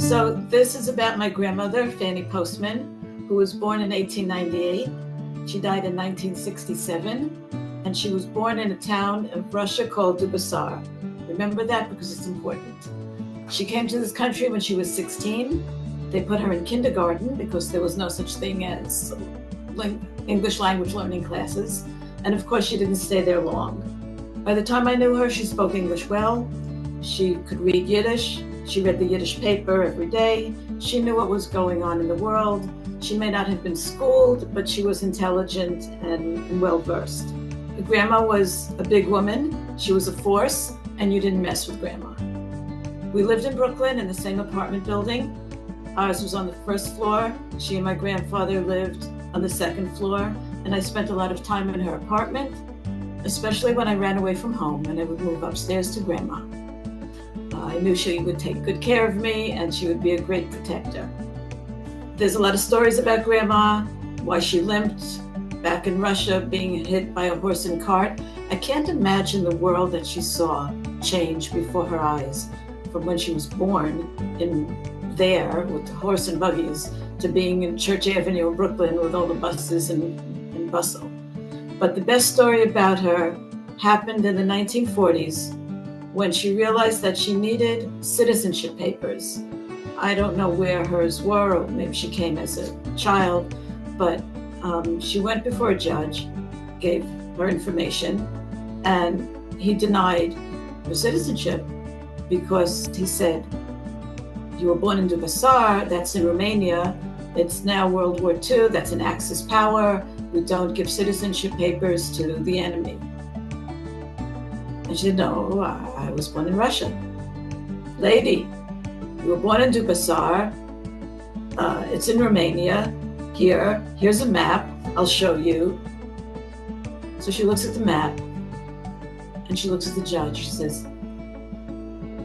So this is about my grandmother, Fanny Postman, who was born in 1898. She died in 1967, and she was born in a town of Russia called Dubasar. Remember that because it's important. She came to this country when she was 16. They put her in kindergarten because there was no such thing as English language learning classes. And of course, she didn't stay there long. By the time I knew her, she spoke English well. She could read Yiddish. She read the Yiddish paper every day. She knew what was going on in the world. She may not have been schooled, but she was intelligent and well-versed. Grandma was a big woman. She was a force, and you didn't mess with Grandma. We lived in Brooklyn in the same apartment building. Ours was on the first floor. She and my grandfather lived on the second floor, and I spent a lot of time in her apartment, especially when I ran away from home and I would move upstairs to Grandma. I knew she would take good care of me and she would be a great protector. There's a lot of stories about Grandma, why she limped back in Russia, being hit by a horse and cart. I can't imagine the world that she saw change before her eyes from when she was born in there with the horse and buggies to being in Church Avenue in Brooklyn with all the buses and bustle. But the best story about her happened in the 1940s when she realized that she needed citizenship papers. I don't know where hers were, or maybe she came as a child, but she went before a judge, gave her information, and he denied her citizenship because he said, you were born in Dubasar, that's in Romania, it's now World War II, that's an Axis power, we don't give citizenship papers to the enemy. And she said, no, I was born in Russia. Lady, you were born in Dubasar, it's in Romania, here's a map, I'll show you. So she looks at the map, and she looks at the judge, she says,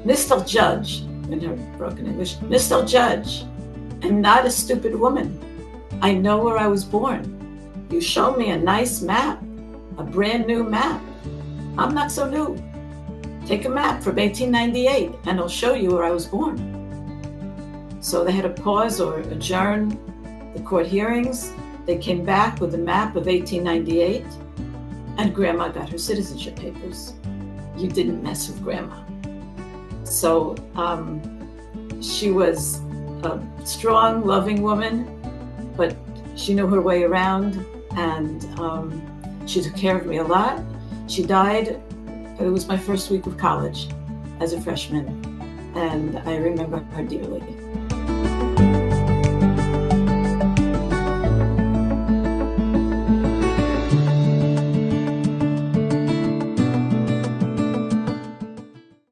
Mr. Judge, in her broken English, Mr. Judge, I'm not a stupid woman. I know where I was born. You show me a nice map, a brand new map. I'm not so new. Take a map from 1898 and I'll show you where I was born. So they had to pause or adjourn the court hearings. They came back with a map of 1898 and Grandma got her citizenship papers. You didn't mess with Grandma. So she was a strong, loving woman, but she knew her way around and she took care of me a lot. She died, it was my first week of college as a freshman, and I remember her dearly.